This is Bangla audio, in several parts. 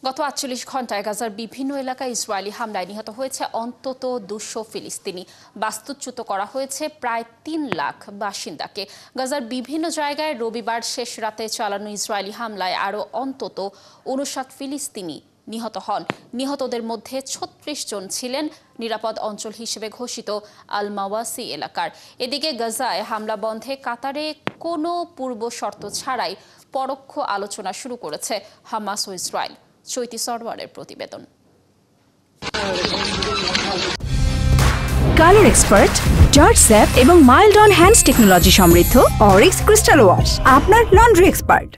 গত ৪৮ ঘণ্টায় গাজার বিভিন্ন এলাকায় ইসরায়েলি হামলায় নিহত হয়েছে অন্তত ২০০ ফিলিস্তিনি। বাস্তুচ্যুত করা হয়েছে প্রায় ৩ লাখ বাসিন্দাকে। গাজার বিভিন্ন জায়গায় রবিবার শেষ রাতে চালানো ইসরায়েলি হামলায় আরও অন্তত ৫৯ ফিলিস্তিনি নিহত হন। নিহতদের মধ্যে ৩৬ জন ছিলেন নিরাপদ অঞ্চল হিসেবে ঘোষিত আল মাওয়াসি এলাকার। এদিকে গাজায় হামলা বন্ধে কাতারে কোনো পূর্ব শর্ত ছাড়াই পরোক্ষ আলোচনা শুরু করেছে হামাস ও ইসরায়েল। চৈতি সরওয়ারের প্রতিবেদন। কালার এক্সপার্ট, জর্জ স্যাপ এবং মাইল্ড অন হ্যান্ডস টেকনোলজি সমৃদ্ধ অরিক্স ক্রিস্টাল ওয়াশ আপনার লন্ড্রি এক্সপার্ট।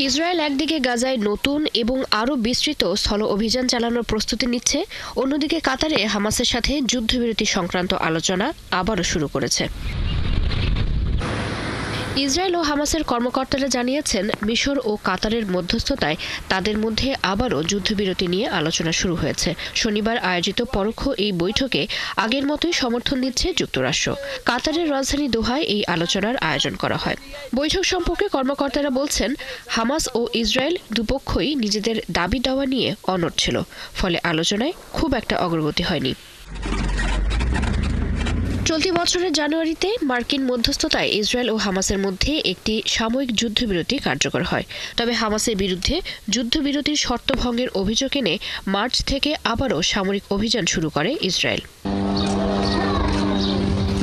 ইসরায়েল একদিকে গাজায় নতুন এবং আরও বিস্তৃত স্থল অভিযান চালানোর প্রস্তুতি নিচ্ছে, অন্যদিকে কাতারে হামাসের সাথে যুদ্ধবিরতি সংক্রান্ত আলোচনা আবারও শুরু করেছে। ইসরায়েল ও হামাসের কর্মকর্তারা জানিয়েছেন, মিশর ও কাতারের মধ্যস্থতায় তাদের মধ্যে আবারও যুদ্ধবিরতি নিয়ে আলোচনা শুরু হয়েছে। শনিবার আয়োজিত পরোক্ষ এই বৈঠকে আগের মতোই সমর্থন দিচ্ছে যুক্তরাষ্ট্র। কাতারের রাজধানী দোহায় এই আলোচনার আয়োজন করা হয়। বৈঠক সম্পর্কে কর্মকর্তারা বলছেন, হামাস ও ইসরায়েল দুপক্ষই নিজেদের দাবি দাওয়া নিয়ে অনড় ছিল, ফলে আলোচনায় খুব একটা অগ্রগতি হয়নি। চলতি বছরের জানুয়ারিতে মার্কিন মধ্যস্থতায় ইসরায়েল ও হামাসের মধ্যে একটি সাময়িক যুদ্ধবিরতি কার্যকর হয়। তবে হামাসের বিরুদ্ধে যুদ্ধবিরতির শর্ত ভঙ্গের অভিযোগ এনে মার্চ থেকে আবারও সামরিক অভিযান শুরু করে ইসরায়েল।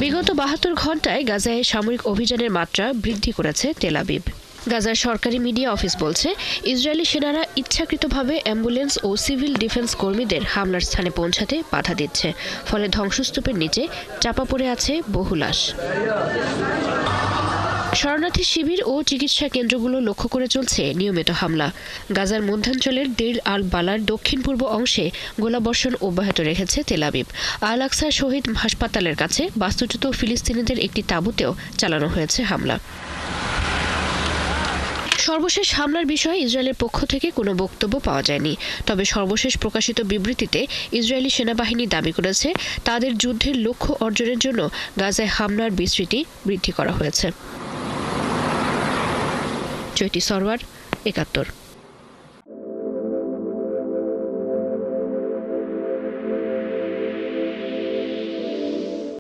বিগত ৭২ ঘণ্টায় গাজায় সামরিক অভিযানের মাত্রা বৃদ্ধি করেছে তেল আবিব। গাজার সরকারি মিডিয়া অফিস বলছে, ইসরায়েলি সেনারা ইচ্ছাকৃতভাবে অ্যাম্বুলেন্স ও সিভিল ডিফেন্স কর্মীদের হামলার স্থানে পৌঁছাতে বাধা দিচ্ছে, ফলে ধ্বংসস্তূপের নিচে চাপা পড়ে আছে বহু লাশ। শরণার্থী শিবির ও চিকিৎসা কেন্দ্রগুলো লক্ষ্য করে চলছে নিয়মিত হামলা। গাজার মধ্যাঞ্চলের দেইর আল বালার দক্ষিণ পূর্ব অংশে গোলাবর্ষণ অব্যাহত রেখেছে তেল আবিব। আল আকসা শহীদ হাসপাতালের কাছে বাস্তুচ্যুত ফিলিস্তিনিদের একটি তাঁবুতেও চালানো হয়েছে হামলা। সর্বশেষ হামলার বিষয়ে ইসরায়েলের পক্ষ থেকে কোনো বক্তব্য পাওয়া যায়নি। তবে সর্বশেষ প্রকাশিত বিবৃতিতে ইসরায়েলি সেনাবাহিনী দাবি করেছে, তাদের যুদ্ধের লক্ষ্য অর্জনের জন্য গাজায় হামলার বিস্তৃতি বৃদ্ধি করা হয়েছে। চৈতি সরওয়ার, ৭১।